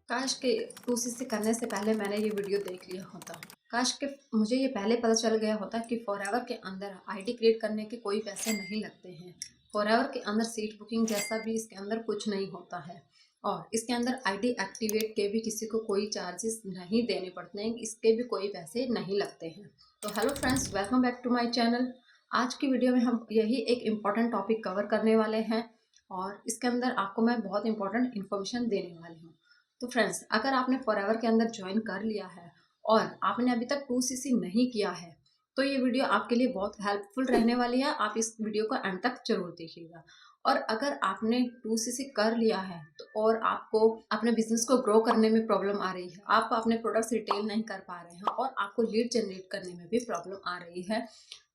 काश के 2cc करने से पहले मैंने ये वीडियो देख लिया होता। काश के मुझे ये पहले पता चल गया होता कि फॉरएवर के अंदर आईडी क्रिएट करने के कोई पैसे नहीं लगते हैं। फॉरएवर के अंदर सीट बुकिंग जैसा भी इसके अंदर कुछ नहीं होता है और इसके अंदर आईडी एक्टिवेट के भी किसी को कोई चार्जेस नहीं देने पड़ते हैं, इसके भी कोई पैसे नहीं लगते हैं। तो hello friends, welcome back to my channel. आज की वीडियो में हम यही एक इम्पॉर्टेंट टॉपिक कवर करने वाले हैं और इसके अंदर आपको मैं बहुत इंपॉर्टेंट इन्फॉर्मेशन देने वाली हूँ। तो फ्रेंड्स, अगर आपने फॉरएवर के अंदर ज्वाइन कर लिया है और आपने अभी तक 2cc नहीं किया है तो ये वीडियो आपके लिए बहुत हेल्पफुल रहने वाली है। आप इस वीडियो को एंड तक जरूर देखिएगा। और अगर आपने 2cc कर लिया है तो और आपको अपने बिजनेस को ग्रो करने में प्रॉब्लम आ रही है, आप अपने प्रोडक्ट्स रिटेल नहीं कर पा रहे हैं और आपको लीड जनरेट करने में भी प्रॉब्लम आ रही है,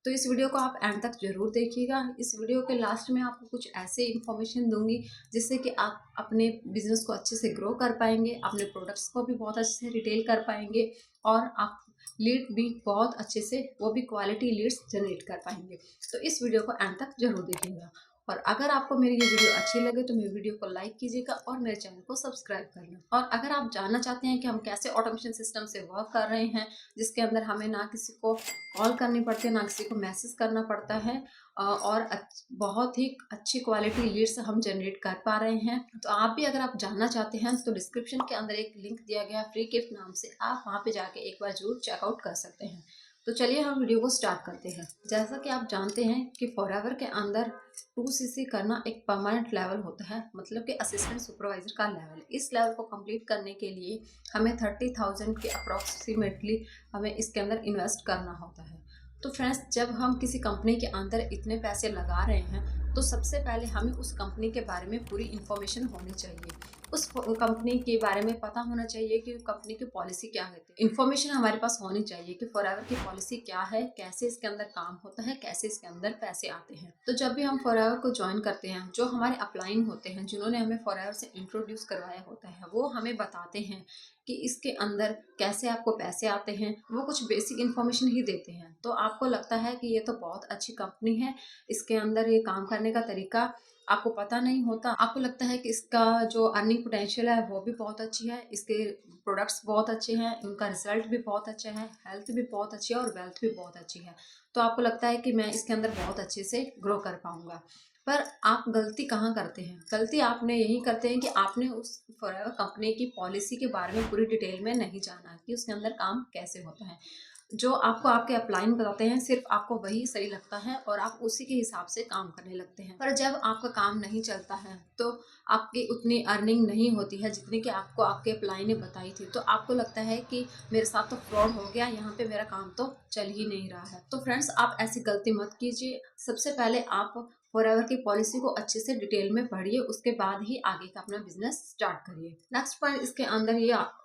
तो इस वीडियो को आप एंड तक जरूर देखिएगा। इस वीडियो के लास्ट में आपको कुछ ऐसे इन्फॉर्मेशन दूंगी जिससे कि आप अपने बिजनेस को अच्छे से ग्रो कर पाएंगे, अपने प्रोडक्ट्स को भी बहुत अच्छे से रिटेल कर पाएंगे और आप लीड भी बहुत अच्छे से, वो भी क्वालिटी लीड्स जनरेट कर पाएंगे। तो इस वीडियो को एंड तक जरूर देखिएगा। और अगर आपको मेरी ये वीडियो अच्छी लगे तो मेरी वीडियो को लाइक कीजिएगा और मेरे चैनल को सब्सक्राइब कर लें। और अगर आप जानना चाहते हैं कि हम कैसे ऑटोमेशन सिस्टम से वर्क कर रहे हैं जिसके अंदर हमें ना किसी को कॉल करनी पड़ती है ना किसी को मैसेज करना पड़ता है और बहुत ही अच्छी क्वालिटी लीड्स हम जनरेट कर पा रहे हैं, तो आप भी अगर आप जानना चाहते हैं तो डिस्क्रिप्शन के अंदर एक लिंक दिया गया फ्री गिफ्ट नाम से, आप वहाँ पे जाके एक बार जरूर चेकआउट कर सकते हैं। तो चलिए हम वीडियो को स्टार्ट करते हैं। जैसा कि आप जानते हैं कि फॉरएवर के अंदर 2cc करना एक परमानेंट लेवल होता है, मतलब कि असिस्टेंट सुपरवाइजर का लेवल। इस लेवल को कंप्लीट करने के लिए हमें 30,000 के अप्रॉक्सीमेटली हमें इसके अंदर इन्वेस्ट करना होता है। तो फ्रेंड्स, जब हम किसी कंपनी के अंदर इतने पैसे लगा रहे हैं तो सबसे पहले हमें उस कंपनी के बारे में पूरी इन्फॉर्मेशन होनी चाहिए, उस कंपनी के बारे में पता होना चाहिए कि कंपनी की पॉलिसी क्या है। इन्फॉर्मेशन हमारे पास होनी चाहिए कि फॉरएवर की पॉलिसी क्या है, कैसे इसके अंदर काम होता है, कैसे इसके अंदर पैसे आते हैं। तो जब भी हम फॉरएवर को ज्वाइन करते हैं, जो हमारे अपलाइन होते हैं, जिन्होंने हमें फॉरएवर से इंट्रोड्यूस करवाया होता है, वो हमें बताते हैं कि इसके अंदर कैसे आपको पैसे आते हैं। वो कुछ बेसिक इन्फॉर्मेशन ही देते हैं, तो आपको लगता है कि ये तो बहुत अच्छी कंपनी है, इसके अंदर ये काम करने का तरीका आपको पता नहीं होता। आपको लगता है कि इसका जो अर्निंग पोटेंशियल है वो भी बहुत अच्छी है, इसके प्रोडक्ट्स बहुत अच्छे हैं, उनका रिजल्ट भी बहुत अच्छा है, हेल्थ भी बहुत अच्छी है और वेल्थ भी बहुत अच्छी है। तो आपको लगता है कि मैं इसके अंदर बहुत अच्छे से ग्रो कर पाऊंगा। पर आप गलती कहाँ करते हैं? गलती आपने यही करते हैं कि आपने उस फॉरएवर कंपनी की पॉलिसी के बारे में पूरी डिटेल में नहीं जाना कि उसके अंदर काम कैसे होता है। जो आपको आपके अपलाइन बताते हैं सिर्फ आपको वही सही लगता है और आप उसी के हिसाब से काम करने लगते हैं। पर जब आपका काम नहीं चलता है तो आपकी उतनी अर्निंग नहीं होती है जितनी कि आपको आपके अपलाइन ने बताई थी, तो आपको लगता है कि मेरे साथ तो फ्रॉड हो गया, यहाँ पे मेरा काम तो चल ही नहीं रहा है। तो फ्रेंड्स, आप ऐसी गलती मत कीजिए। सबसे पहले आप फॉरएवर की पॉलिसी को अच्छे से डिटेल में पढ़िए, उसके बाद ही आगे का अपना बिजनेस स्टार्ट करिए। नेक्स्ट पॉइंट इसके अंदर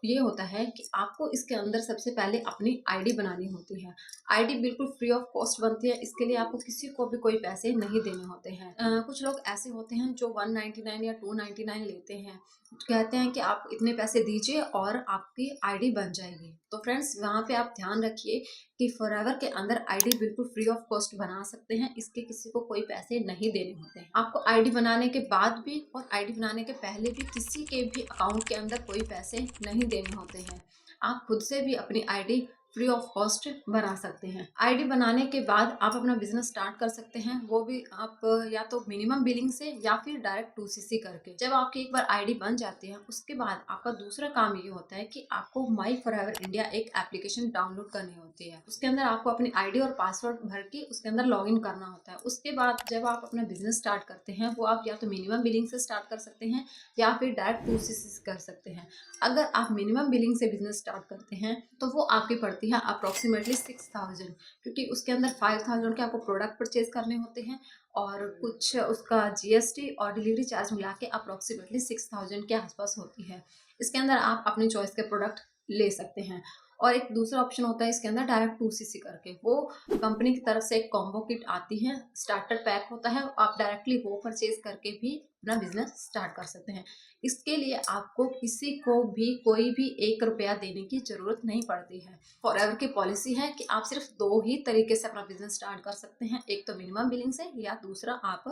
ये होता है कि आपको इसके अंदर सबसे पहले अपनी आईडी बनानी होती है। आईडी बिल्कुल फ्री ऑफ कॉस्ट बनती है, इसके लिए आपको किसी को भी कोई पैसे नहीं देने होते हैं। कुछ लोग ऐसे होते हैं जो 199 या 299 लेते हैं, कहते हैं कि आप इतने पैसे दीजिए और आपकी आईडी बन जाएगी। तो फ्रेंड्स, वहाँ पे आप ध्यान रखिए कि फॉरएवर के अंदर आईडी बिल्कुल फ्री ऑफ कॉस्ट बना सकते हैं, इसके किसी को कोई पैसे नहीं देने होते हैं। आपको आईडी बनाने के बाद भी और आईडी बनाने के पहले भी किसी के भी अकाउंट के अंदर कोई पैसे नहीं देने होते हैं। आप खुद से भी अपनी आईडी फ्री ऑफ कॉस्ट बना सकते हैं। आईडी बनाने के बाद आप अपना बिजनेस स्टार्ट कर सकते हैं, वो भी आप या तो मिनिमम बिलिंग से या फिर डायरेक्ट 2cc करके। जब आपकी एक बार आईडी बन जाती है उसके बाद आपका दूसरा काम ये होता है कि आपको माई फॉरएवर इंडिया एक एप्लीकेशन डाउनलोड करनी होती है। उसके अंदर आपको अपनी आईडी और पासवर्ड भर के उसके अंदर लॉग इन करना होता है। उसके बाद जब आप अपना बिजनेस स्टार्ट करते हैं वो आप या तो मिनिमम बिलिंग से स्टार्ट कर सकते हैं या फिर डायरेक्ट 2cc कर सकते हैं। अगर आप मिनिमम बिलिंग से बिजनेस स्टार्ट करते हैं तो वो आपकी पड़ती है अप्रोक्सीमेटली 6,000, क्योंकि उसके अंदर 5,000 के आपको प्रोडक्ट परचेज करने होते हैं और कुछ उसका जीएसटी और डिलीवरी चार्ज मिला के अप्रोक्सीमेटली 6,000 के आसपास होती है। इसके अंदर आप अपनी चॉइस के प्रोडक्ट ले सकते हैं। और एक दूसरा ऑप्शन होता है इसके अंदर डायरेक्ट 2cc करके, वो कंपनी की तरफ से एक कॉम्बो किट आती है, स्टार्टर पैक होता है, आप डायरेक्टली वो परचेज करके भी अपना बिजनेस स्टार्ट कर सकते हैं। इसके लिए आपको किसी को भी कोई भी 1 रुपया देने की जरूरत नहीं पड़ती है। फॉरएवर की पॉलिसी है कि आप सिर्फ 2 ही तरीके से अपना बिजनेस स्टार्ट कर सकते हैं, एक तो मिनिमम बिलिंग से या दूसरा आप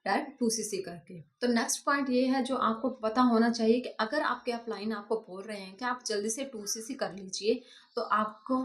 डायरेक्ट 2cc करके। तो नेक्स्ट पॉइंट ये है जो आपको पता होना चाहिए कि अगर आपके अपलाइन आपको बोल रहे हैं कि आप जल्दी से 2cc कर लीजिए तो आपको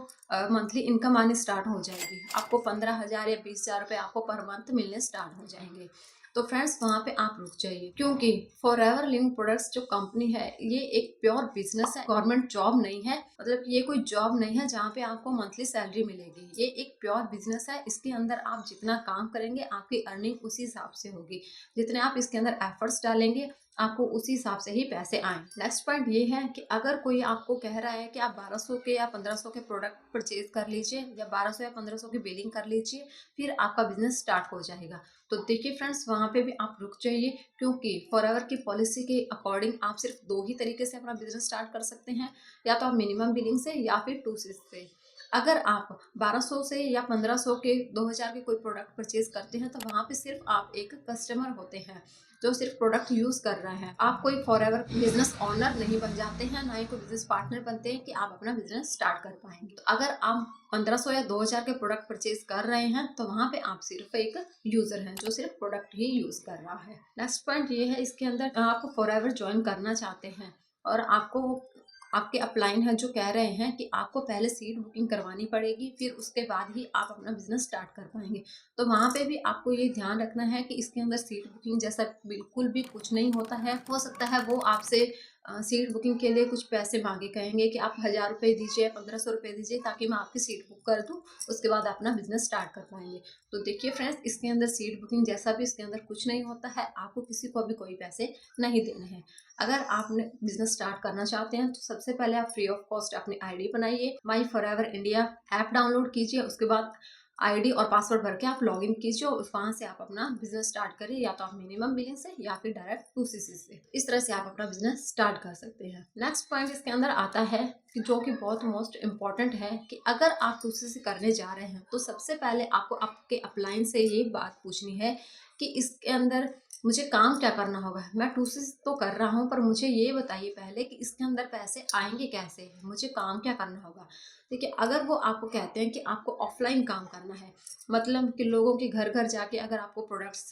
मंथली इनकम आनी स्टार्ट हो जाएगी। आपको 15,000 या 20,000 रुपये आपको पर मंथ मिलने स्टार्ट हो जाएंगे। तो फ्रेंड्स वहाँ पे आप रुक जाइए, क्योंकि फॉरएवर लिविंग प्रोडक्ट्स जो कंपनी है ये एक प्योर बिजनेस है, गवर्नमेंट जॉब नहीं है। मतलब ये कोई जॉब नहीं है जहाँ पे आपको मंथली सैलरी मिलेगी। ये एक प्योर बिजनेस है। इसके अंदर आप जितना काम करेंगे आपकी अर्निंग उसी हिसाब से होगी। जितने आप इसके अंदर एफर्ट्स डालेंगे आपको उसी हिसाब से ही पैसे आए। नेक्स्ट पॉइंट ये है कि अगर कोई आपको कह रहा है कि आप 1200 के या 1500 के प्रोडक्ट परचेज कर लीजिए या 1200 या 1500 की बिलिंग कर लीजिए फिर आपका बिजनेस स्टार्ट हो जाएगा, तो देखिए फ्रेंड्स वहाँ पे भी आप रुक जाइए, क्योंकि फॉरएवर की पॉलिसी के अकॉर्डिंग आप सिर्फ 2 ही तरीके से अपना बिजनेस स्टार्ट कर सकते हैं, या तो आप मिनिमम बिलिंग से या फिर 2cc से। अगर आप 1200 से या 1500 के 2000 के कोई प्रोडक्ट परचेज करते हैं तो वहाँ पे सिर्फ आप एक कस्टमर होते हैं जो सिर्फ प्रोडक्ट यूज कर रहा है। आप कोई फॉरएवर बिजनेस ऑनर नहीं बन जाते हैं, ना ही कोई बिजनेस पार्टनर बनते हैं कि आप अपना बिजनेस स्टार्ट कर पाएंगे। तो अगर आप 1500 या 2000 के प्रोडक्ट परचेज कर रहे हैं तो वहाँ पे आप सिर्फ एक यूजर हैं जो सिर्फ प्रोडक्ट ही यूज कर रहा है। नेक्स्ट पॉइंट ये है, इसके अंदर आप फॉरएवर ज्वाइन करना चाहते हैं और आपको आपके अपलाइन है जो कह रहे हैं कि आपको पहले सीट बुकिंग करवानी पड़ेगी, फिर उसके बाद ही आप अपना बिजनेस स्टार्ट कर पाएंगे। तो वहाँ पे भी आपको ये ध्यान रखना है कि इसके अंदर सीट बुकिंग जैसा बिल्कुल भी कुछ नहीं होता है। हो सकता है वो आपसे सीट बुकिंग के लिए कुछ पैसे मांगे, कहेंगे कि आप 1000 रुपये दीजिए, 1500 रुपये दीजिए ताकि मैं आपकी सीट बुक कर दूँ, उसके बाद अपना बिजनेस स्टार्ट कर पाएंगे। तो देखिए फ्रेंड्स, इसके अंदर सीट बुकिंग जैसा भी इसके अंदर कुछ नहीं होता है। आपको किसी को भी कोई पैसे नहीं देने हैं। अगर आपने बिजनेस स्टार्ट करना चाहते हैं तो सबसे पहले आप फ्री ऑफ कॉस्ट अपनी आईडी बनाइए, माई फॉरएवर इंडिया ऐप डाउनलोड कीजिए, उसके बाद आईडी और पासवर्ड भर के आप लॉगिन कीजिए और वहां से आप अपना बिजनेस स्टार्ट करिए, या तो आप मिनिमम बिलिंग से या फिर डायरेक्ट 2cc से। इस तरह से आप अपना बिजनेस स्टार्ट कर सकते हैं। नेक्स्ट पॉइंट इसके अंदर आता है कि जो कि बहुत मोस्ट इम्पॉर्टेंट है कि अगर आप 2cc करने जा रहे हैं तो सबसे पहले आपको आपके अपलाइन से ये बात पूछनी है कि इसके अंदर मुझे काम क्या करना होगा। मैं 2cc तो कर रहा हूँ पर मुझे ये बताइए पहले कि इसके अंदर पैसे आएंगे कैसे, मुझे काम क्या करना होगा। देखिए, अगर वो आपको कहते हैं कि आपको ऑफलाइन काम करना है, मतलब कि लोगों के घर घर जाके अगर आपको प्रोडक्ट्स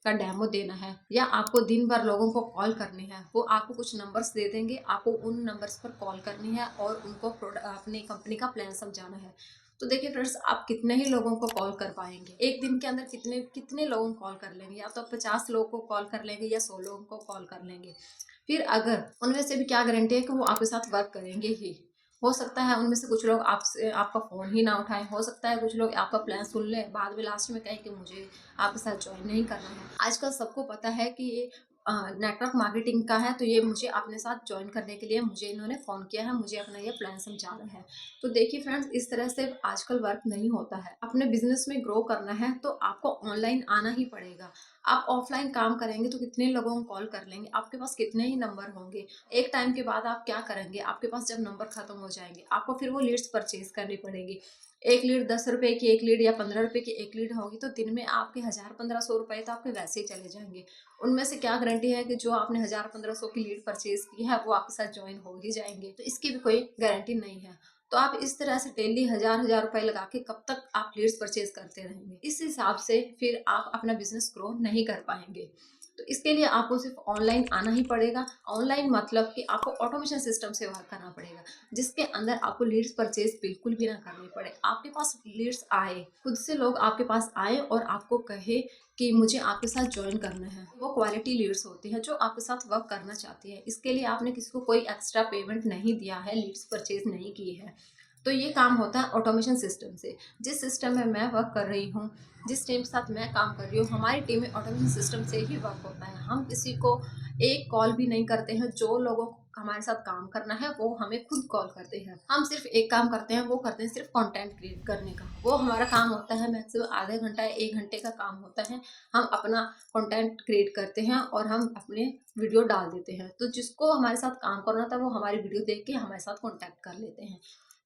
का डेमो देना है या आपको दिन भर लोगों को कॉल करनी है, वो आपको कुछ नंबर्स दे देंगे, आपको उन नंबर्स पर कॉल करनी है और उनको अपनी कंपनी का प्लान समझाना है। तो देखिए फ्रेंड्स, आप कितने ही लोगों को कॉल कर पाएंगे, एक दिन के अंदर कितने कितने लोगों को कॉल कर लेंगे, या तो 50 लोगों को कॉल कर लेंगे या 100 लोगों को कॉल कर लेंगे। फिर अगर उनमें से भी क्या गारंटी है कि वो आपके साथ वर्क करेंगे ही। हो सकता है उनमें से कुछ लोग आपसे आपका फ़ोन ही ना उठाएं, हो सकता है कुछ लोग आपका प्लान सुन लें, बाद में लास्ट में कहें कि मुझे आपके साथ ज्वाइन नहीं करना है। आजकल सबको पता है कि ये नेटवर्क मार्केटिंग का है, तो ये मुझे अपने साथ ज्वाइन करने के लिए मुझे इन्होंने फ़ोन किया है, मुझे अपना ये प्लान समझा रहा है। तो देखिए फ्रेंड्स, इस तरह से आजकल वर्क नहीं होता है। अपने बिजनेस में ग्रो करना है तो आपको ऑनलाइन आना ही पड़ेगा। आप ऑफलाइन काम करेंगे तो कितने लोगों को कॉल कर लेंगे, आपके पास कितने ही नंबर होंगे। एक टाइम के बाद आप क्या करेंगे, आपके पास जब नंबर खत्म हो जाएंगे आपको फिर वो लीड्स परचेज करनी पड़ेगी। एक लीड 10 रुपए की एक लीड या 15 रुपए की एक लीड होगी तो दिन में आपके 1000-1500 रुपए तो आपके वैसे ही चले जाएंगे। उनमें से क्या गारंटी है कि जो आपने 1000-1500 की लीड परचेज की है वो आपके साथ ज्वाइन हो ही जाएंगे, तो इसकी भी कोई गारंटी नहीं है। तो आप इस तरह से डेली 1000-1000 रुपए लगा के कब तक आप लीड्स परचेज करते रहेंगे। इस हिसाब से फिर आप अपना बिजनेस ग्रो नहीं कर पाएंगे। तो इसके लिए आपको सिर्फ ऑनलाइन आना ही पड़ेगा। ऑनलाइन मतलब कि आपको ऑटोमेशन सिस्टम से वर्क करना पड़ेगा, जिसके अंदर आपको लीड्स परचेज बिल्कुल भी ना करनी पड़े। आपके पास लीड्स आए, खुद से लोग आपके पास आए और आपको कहे कि मुझे आपके साथ ज्वाइन करना है। वो क्वालिटी लीड्स होती है जो आपके साथ वर्क करना चाहती है। इसके लिए आपने किसी को कोई एक्स्ट्रा पेमेंट नहीं दिया है, लीड्स परचेज नहीं की है। तो ये काम होता है ऑटोमेशन सिस्टम से। जिस सिस्टम में मैं वर्क कर रही हूँ, जिस टीम के साथ मैं काम कर रही हूँ, हमारी टीम में ऑटोमेशन सिस्टम से ही वर्क होता है। हम किसी को एक कॉल भी नहीं करते हैं। जो लोगों को हमारे साथ काम करना है वो हमें खुद कॉल करते हैं। हम सिर्फ एक काम करते हैं, वो करते हैं सिर्फ कंटेंट क्रिएट करने का। वो हमारा काम होता है मैक्सिमम आधे घंटा या 1 घंटे का काम होता है। हम अपना कंटेंट क्रिएट करते हैं और हम अपने वीडियो डाल देते हैं। तो जिसको हमारे साथ काम करना था वो हमारी वीडियो देख के हमारे साथ कॉन्टैक्ट कर लेते हैं।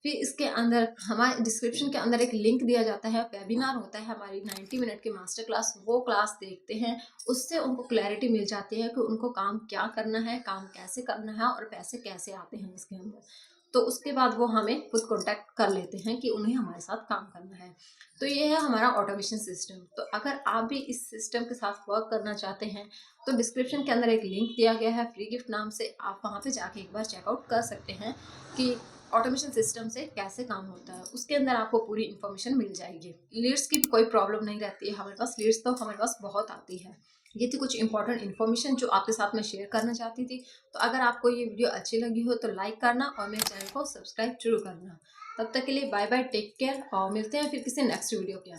फिर इसके अंदर हमारे डिस्क्रिप्शन के अंदर एक लिंक दिया जाता है, वेबिनार होता है हमारी 90 मिनट की मास्टर क्लास, वो क्लास देखते हैं। उससे उनको क्लैरिटी मिल जाती है कि उनको काम क्या करना है, काम कैसे करना है और पैसे कैसे आते हैं इसके अंदर। तो उसके बाद वो हमें खुद कॉन्टैक्ट कर लेते हैं कि उन्हें हमारे साथ काम करना है। तो ये है हमारा ऑटोमेशन सिस्टम। तो अगर आप भी इस सिस्टम के साथ वर्क करना चाहते हैं तो डिस्क्रिप्शन के अंदर एक लिंक दिया गया है फ्री गिफ्ट नाम से, आप वहाँ पे जाके एक बार चेकआउट कर सकते हैं कि ऑटोमेशन सिस्टम से कैसे काम होता है। उसके अंदर आपको पूरी इन्फॉर्मेशन मिल जाएगी। लीड्स की कोई प्रॉब्लम नहीं रहती है हमारे पास, लीड्स तो हमारे पास बहुत आती है। ये थी कुछ इंपॉर्टेंट इन्फॉर्मेशन जो आपके साथ में शेयर करना चाहती थी। तो अगर आपको ये वीडियो अच्छी लगी हो तो लाइक करना और मेरे चैनल को सब्सक्राइब जरूर करना। तब तक के लिए बाय बाय, टेक केयर और मिलते हैं फिर किसी नेक्स्ट वीडियो के अंदर।